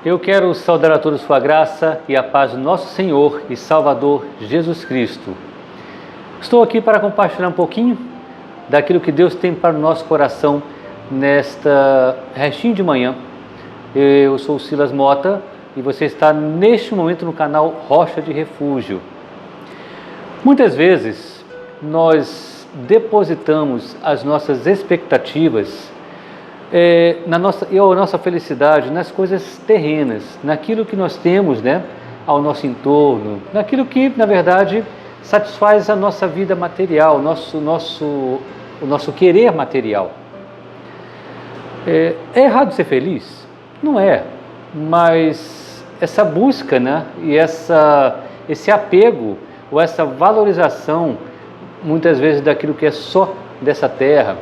Eu quero saudar a todos sua graça e a paz do nosso Senhor e Salvador Jesus Cristo. Estou aqui para compartilhar um pouquinho daquilo que Deus tem para o nosso coração nesta restinho de manhã. Eu sou o Silas Mota e você está neste momento no canal Rocha de Refúgio. Muitas vezes nós depositamos as nossas expectativas na nossa felicidade nas coisas terrenas, naquilo que nós temos, ao nosso entorno, naquilo que, na verdade, satisfaz a nossa vida material, o nosso querer material. É errado ser feliz? Não é, mas essa busca, e esse apego ou essa valorização, muitas vezes, daquilo que é só dessa terra,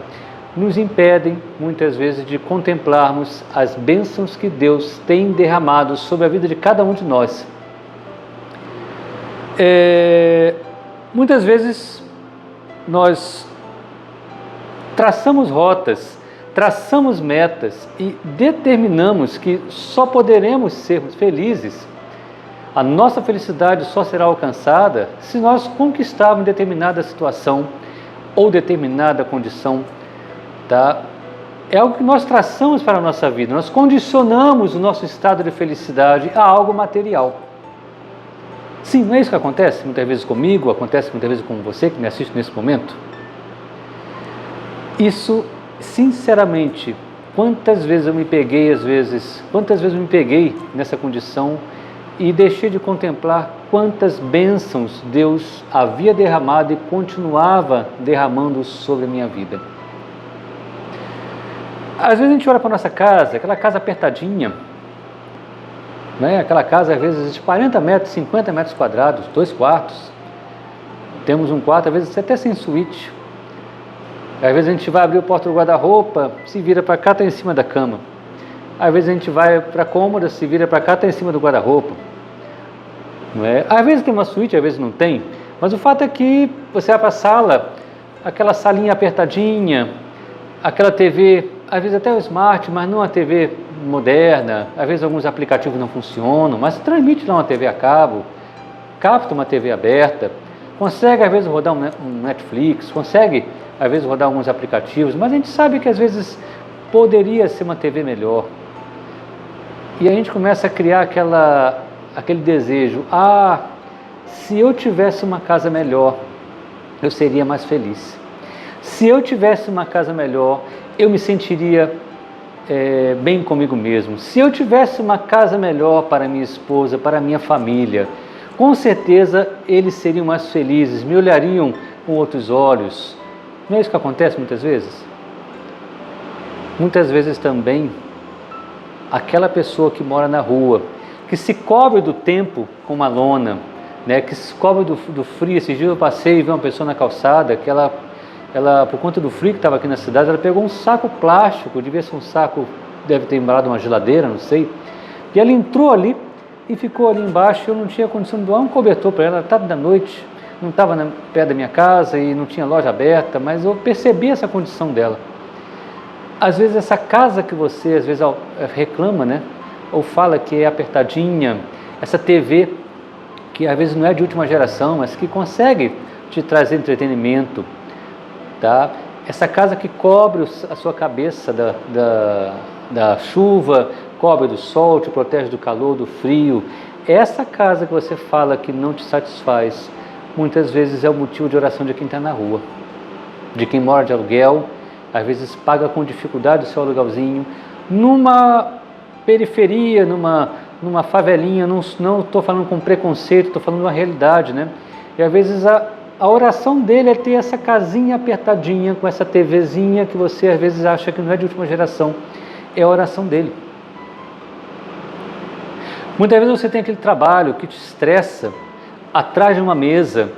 nos impedem, muitas vezes, de contemplarmos as bênçãos que Deus tem derramado sobre a vida de cada um de nós. Muitas vezes, nós traçamos rotas, traçamos metas e determinamos que só poderemos ser felizes, a nossa felicidade só será alcançada se nós conquistarmos determinada situação ou determinada condição. É algo que nós traçamos para a nossa vida, nós condicionamos o nosso estado de felicidade a algo material. Sim, não é isso que acontece muitas vezes comigo, acontece muitas vezes com você que me assiste nesse momento? Isso, sinceramente, quantas vezes eu me peguei nessa condição e deixei de contemplar quantas bênçãos Deus havia derramado e continuava derramando sobre a minha vida. Às vezes a gente olha para a nossa casa, aquela casa apertadinha, aquela casa às vezes de 40 metros, 50 metros quadrados, 2 quartos, temos um quarto, às vezes até sem suíte. Às vezes a gente vai abrir o porta do guarda-roupa, se vira para cá, está em cima da cama. Às vezes a gente vai para a cômoda, se vira para cá, está em cima do guarda-roupa. Às vezes tem uma suíte, às vezes não tem, mas o fato é que você vai para a sala, aquela salinha apertadinha, aquela TV, às vezes até o smart, mas não a TV moderna, às vezes alguns aplicativos não funcionam, mas transmite lá uma TV a cabo, capta uma TV aberta, consegue às vezes rodar um Netflix, consegue às vezes rodar alguns aplicativos, mas a gente sabe que às vezes poderia ser uma TV melhor. E a gente começa a criar aquele desejo, se eu tivesse uma casa melhor, eu seria mais feliz. Se eu tivesse uma casa melhor, eu me sentiria bem comigo mesmo. Se eu tivesse uma casa melhor para minha esposa, para minha família, com certeza eles seriam mais felizes, me olhariam com outros olhos. Não é isso que acontece muitas vezes? Muitas vezes também, aquela pessoa que mora na rua, que se cobre do tempo com uma lona, que se cobre do frio. Esses dias eu passei e vi uma pessoa na calçada que ela, por conta do frio que estava aqui na cidade, ela pegou um saco plástico, devia ser um saco, deve ter embalado uma geladeira, não sei, e ela entrou ali e ficou ali embaixo. Eu não tinha condição de doar um cobertor para ela, tarde da noite, não estava perto da minha casa e não tinha loja aberta, mas eu percebi essa condição dela. Às vezes essa casa que você às vezes reclama, ou fala que é apertadinha, essa TV que às vezes não é de última geração, mas que consegue te trazer entretenimento, essa casa que cobre a sua cabeça da chuva, cobre do sol, te protege do calor, do frio. Essa casa que você fala que não te satisfaz, muitas vezes é o motivo de oração de quem está na rua, de quem mora de aluguel, às vezes paga com dificuldade o seu aluguelzinho, numa periferia, numa favelinha. Não estou falando com preconceito, estou falando uma realidade, E às vezes a oração dele é ter essa casinha apertadinha, com essa TVzinha que você às vezes acha que não é de última geração. É a oração dele. Muitas vezes você tem aquele trabalho que te estressa atrás de uma mesa,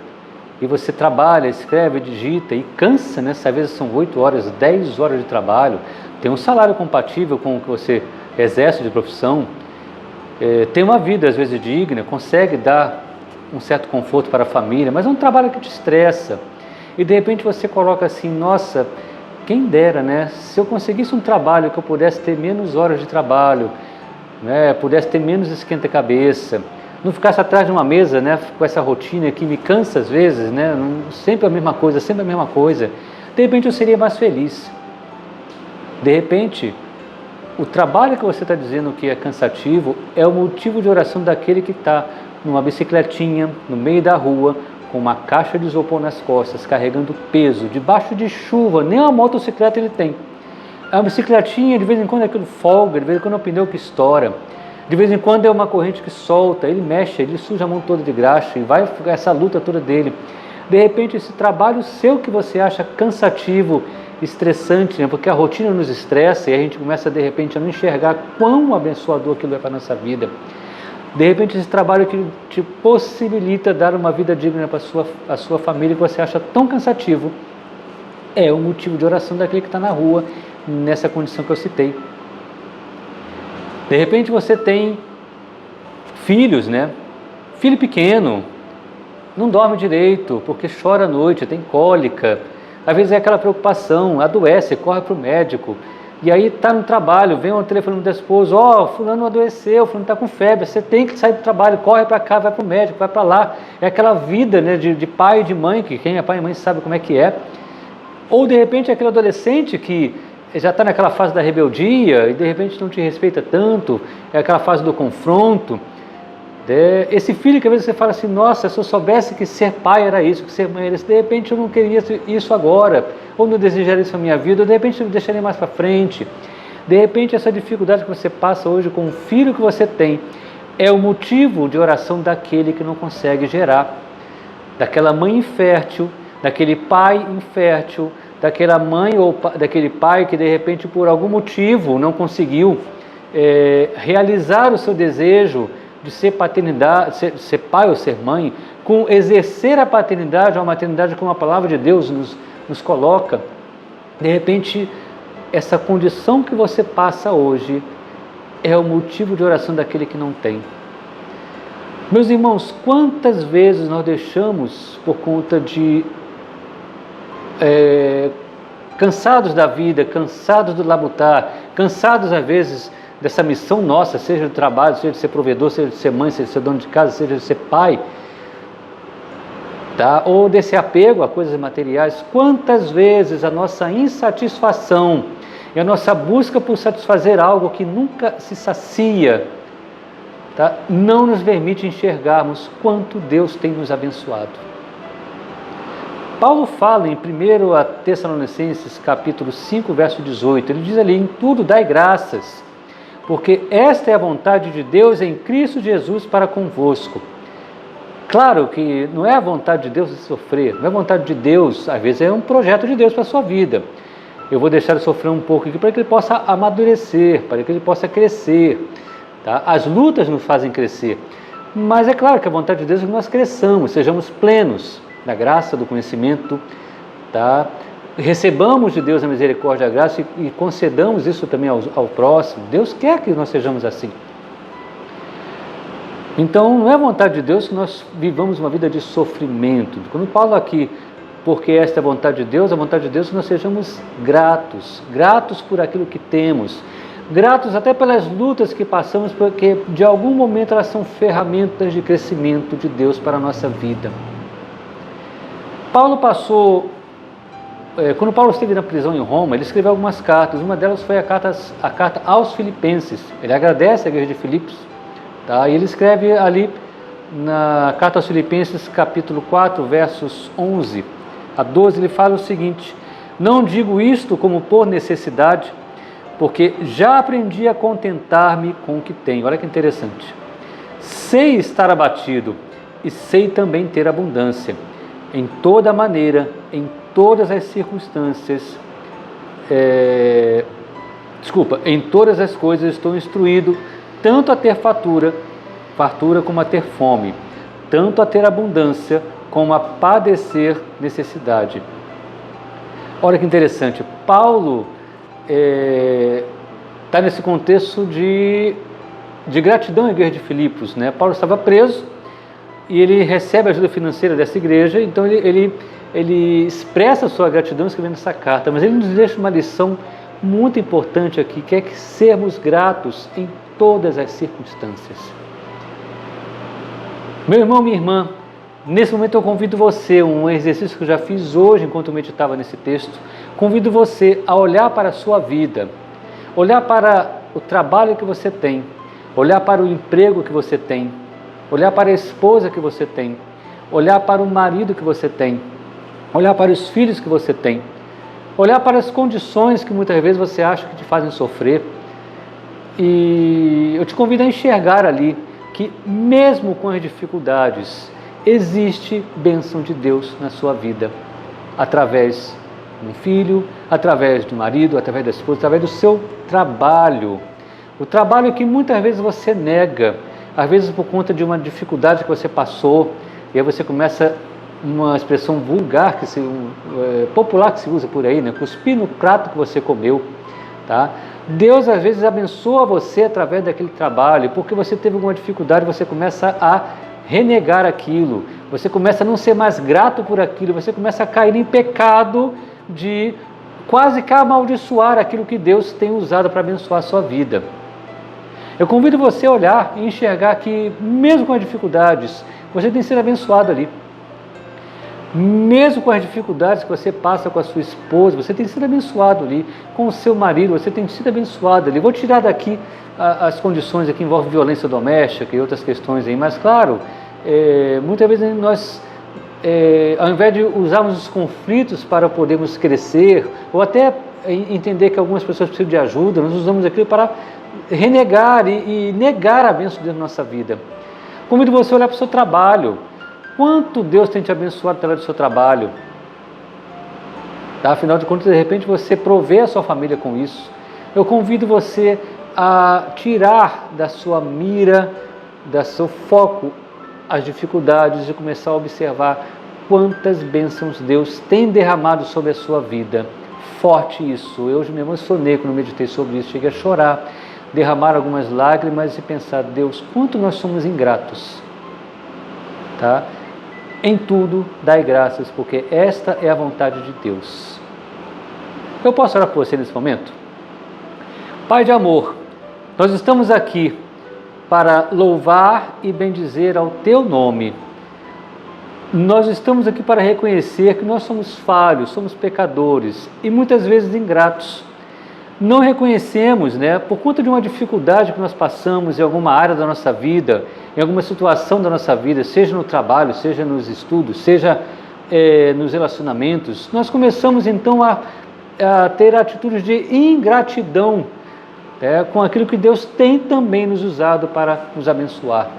e você trabalha, escreve, digita e cansa, Às vezes são 8 horas, 10 horas de trabalho, tem um salário compatível com o que você exerce de profissão, tem uma vida às vezes digna, consegue dar um certo conforto para a família, mas é um trabalho que te estressa. E de repente você coloca assim, nossa, quem dera, Se eu conseguisse um trabalho que eu pudesse ter menos horas de trabalho, né, pudesse ter menos esquenta-cabeça, não ficasse atrás de uma mesa, né, com essa rotina que me cansa às vezes, né, sempre a mesma coisa, sempre a mesma coisa, de repente eu seria mais feliz. De repente, o trabalho que você está dizendo que é cansativo é o motivo de oração daquele que está numa bicicletinha, no meio da rua, com uma caixa de isopor nas costas, carregando peso, debaixo de chuva, nem uma motocicleta ele tem. É uma bicicletinha, de vez em quando aquilo folga, de vez em quando é um pneu que estoura, de vez em quando é uma corrente que solta, ele mexe, ele suja a mão toda de graxa e vai essa luta toda dele. De repente esse trabalho seu que você acha cansativo, estressante, né? Porque a rotina nos estressa e a gente começa de repente a não enxergar quão abençoador aquilo é para a nossa vida. De repente esse trabalho que te possibilita dar uma vida digna para a sua família, que você acha tão cansativo, é o motivo de oração daquele que está na rua, nessa condição que eu citei. De repente você tem filhos, né? Filho pequeno, não dorme direito, porque chora à noite, tem cólica, às vezes é aquela preocupação, adoece, corre para o médico, e aí está no trabalho, vem um telefone da esposa, fulano adoeceu, fulano está com febre, você tem que sair do trabalho, corre para cá, vai para o médico, vai para lá. É aquela vida, né, de pai e de mãe, que quem é pai e mãe sabe como é que é. Ou de repente aquele adolescente que já está naquela fase da rebeldia e de repente não te respeita tanto, é aquela fase do confronto. Esse filho que às vezes você fala assim, nossa, se eu soubesse que ser pai era isso, que ser mãe era isso, de repente eu não queria isso agora, ou não desejaria isso na minha vida, ou de repente eu deixaria mais para frente. De repente essa dificuldade que você passa hoje com o filho que você tem é o motivo de oração daquele que não consegue gerar, daquela mãe infértil, daquele pai infértil, daquela mãe ou daquele pai que de repente por algum motivo não conseguiu realizar o seu desejo de ser paternidade, ser pai ou ser mãe, com exercer a paternidade ou a maternidade como a palavra de Deus nos coloca. De repente, essa condição que você passa hoje é o motivo de oração daquele que não tem. Meus irmãos, quantas vezes nós deixamos por conta de cansados da vida, cansados do labutar, cansados às vezes dessa missão nossa, seja de trabalho, seja de ser provedor, seja de ser mãe, seja de ser dono de casa, seja de ser pai, tá? Ou desse apego a coisas materiais. Quantas vezes a nossa insatisfação e a nossa busca por satisfazer algo que nunca se sacia, tá? Não nos permite enxergarmos quanto Deus tem nos abençoado. Paulo fala em 1 Tessalonicenses capítulo 5, verso 18, ele diz ali, em tudo dai graças, porque esta é a vontade de Deus em Cristo Jesus para convosco. Claro que não é a vontade de Deus de sofrer, não é a vontade de Deus, às vezes é um projeto de Deus para a sua vida. Eu vou deixar ele sofrer um pouco aqui para que ele possa amadurecer, para que ele possa crescer. Tá? As lutas nos fazem crescer, mas é claro que a vontade de Deus é que nós cresçamos, sejamos plenos da graça, do conhecimento, tá? Recebamos de Deus a misericórdia e a graça e concedamos isso também ao próximo. Deus quer que nós sejamos assim. Então, não é vontade de Deus que nós vivamos uma vida de sofrimento. Quando Paulo aqui, porque esta é a vontade de Deus, a vontade de Deus é que nós sejamos gratos, gratos por aquilo que temos, gratos até pelas lutas que passamos, porque de algum momento elas são ferramentas de crescimento de Deus para a nossa vida. Paulo passou... Quando Paulo esteve na prisão em Roma, ele escreveu algumas cartas. Uma delas foi a carta aos Filipenses. Ele agradece a igreja de Filipos, tá? E ele escreve ali na carta aos Filipenses, capítulo 4, versos 11 a 12, ele fala o seguinte: não digo isto como por necessidade, porque já aprendi a contentar-me com o que tenho. Olha que interessante. Sei estar abatido e sei também ter abundância. Em toda maneira, em todas as circunstâncias, em todas as coisas estou instruído, tanto a ter fartura como a ter fome, tanto a ter abundância como a padecer necessidade. Olha que interessante, Paulo está nesse contexto de gratidão à igreja de Filipos, né? Paulo estava preso e ele recebe a ajuda financeira dessa igreja, então ele expressa a sua gratidão escrevendo essa carta, mas ele nos deixa uma lição muito importante aqui, que é que sermos gratos em todas as circunstâncias. Meu irmão, minha irmã, nesse momento eu convido você, um exercício que eu já fiz hoje enquanto eu meditava nesse texto, convido você a olhar para a sua vida, olhar para o trabalho que você tem, olhar para o emprego que você tem, olhar para a esposa que você tem, olhar para o marido que você tem, olhar para os filhos que você tem, olhar para as condições que muitas vezes você acha que te fazem sofrer. E eu te convido a enxergar ali que mesmo com as dificuldades, existe bênção de Deus na sua vida, através de um filho, através do marido, através da esposa, através do seu trabalho. O trabalho que muitas vezes você nega, às vezes por conta de uma dificuldade que você passou, e aí você começa, uma expressão vulgar, popular que se usa por aí, né? Cuspir no prato que você comeu, tá? Deus às vezes abençoa você através daquele trabalho, porque você teve alguma dificuldade, você começa a renegar aquilo, você começa a não ser mais grato por aquilo, você começa a cair em pecado de quase que amaldiçoar aquilo que Deus tem usado para abençoar a sua vida. Eu convido você a olhar e enxergar que mesmo com as dificuldades, você tem sido abençoado ali. Mesmo com as dificuldades que você passa com a sua esposa, você tem sido abençoado ali, com o seu marido, você tem sido abençoado ali. Vou tirar daqui as condições que envolvem violência doméstica e outras questões aí, mas claro, muitas vezes nós, ao invés de usarmos os conflitos para podermos crescer, ou até entender que algumas pessoas precisam de ajuda, nós usamos aquilo para renegar e negar a bênção de Deus na nossa vida. Convido você a olhar para o seu trabalho. Quanto Deus tem te abençoado através do seu trabalho? Tá? Afinal de contas, de repente você provê a sua família com isso. Eu convido você a tirar da sua mira, do seu foco, as dificuldades e começar a observar quantas bênçãos Deus tem derramado sobre a sua vida. Forte isso. Eu hoje me emocionei quando meditei sobre isso, cheguei a chorar, derramar algumas lágrimas e pensar, Deus, quanto nós somos ingratos. Tá? Em tudo dai graças, porque esta é a vontade de Deus. Eu posso orar por você nesse momento? Pai de amor, nós estamos aqui para louvar e bendizer ao Teu nome. Nós estamos aqui para reconhecer que nós somos falhos, somos pecadores e muitas vezes ingratos. Não reconhecemos, por conta de uma dificuldade que nós passamos em alguma área da nossa vida, em alguma situação da nossa vida, seja no trabalho, seja nos estudos, seja nos relacionamentos, nós começamos então a ter atitudes de ingratidão com aquilo que Deus tem também nos usado para nos abençoar.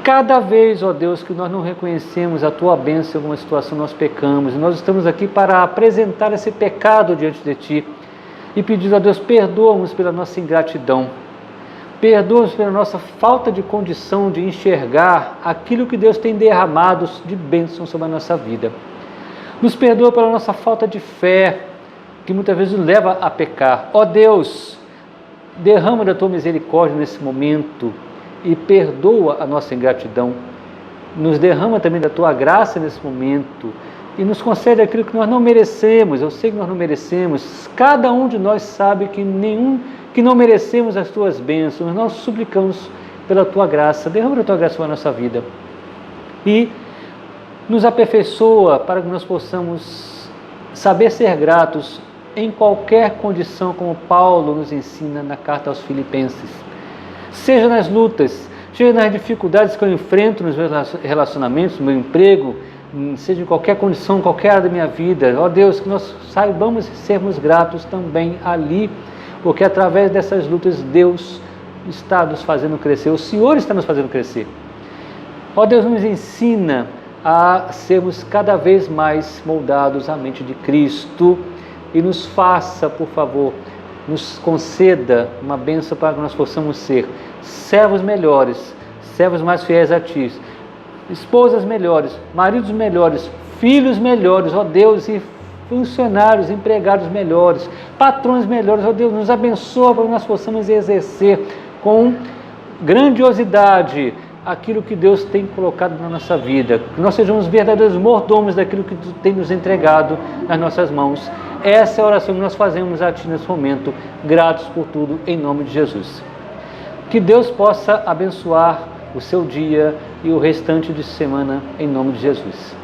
Cada vez, ó Deus, que nós não reconhecemos a Tua bênção em alguma situação, nós pecamos, e nós estamos aqui para apresentar esse pecado diante de Ti, e pedindo a Deus, perdoa-nos pela nossa ingratidão, perdoa-nos pela nossa falta de condição de enxergar aquilo que Deus tem derramado de bênção sobre a nossa vida. Nos perdoa pela nossa falta de fé, que muitas vezes nos leva a pecar. Ó Deus, derrama da Tua misericórdia nesse momento e perdoa a nossa ingratidão. Nos derrama também da Tua graça nesse momento e nos concede aquilo que nós não merecemos. Eu sei que nós não merecemos, cada um de nós sabe que não merecemos as Tuas bênçãos. Nós suplicamos pela Tua graça, derrama a Tua graça sobre a nossa vida e nos aperfeiçoa para que nós possamos saber ser gratos em qualquer condição, como Paulo nos ensina na carta aos Filipenses. Seja nas lutas, seja nas dificuldades que eu enfrento nos meus relacionamentos, no meu emprego, seja em qualquer condição, qualquer área da minha vida, ó Deus, que nós saibamos sermos gratos também ali, porque através dessas lutas Deus está nos fazendo crescer, o Senhor está nos fazendo crescer. Ó Deus, nos ensina a sermos cada vez mais moldados à mente de Cristo e nos faça, por favor, nos conceda uma bênção para que nós possamos ser servos melhores, servos mais fiéis a Ti, esposas melhores, maridos melhores, filhos melhores, ó Deus, e funcionários, empregados melhores, patrões melhores, ó Deus, nos abençoa para que nós possamos exercer com grandiosidade aquilo que Deus tem colocado na nossa vida, que nós sejamos verdadeiros mordomos daquilo que Tu tem nos entregado nas nossas mãos. Essa é a oração que nós fazemos a Ti nesse momento, gratos por tudo, em nome de Jesus. Que Deus possa abençoar o seu dia e o restante de semana, em nome de Jesus.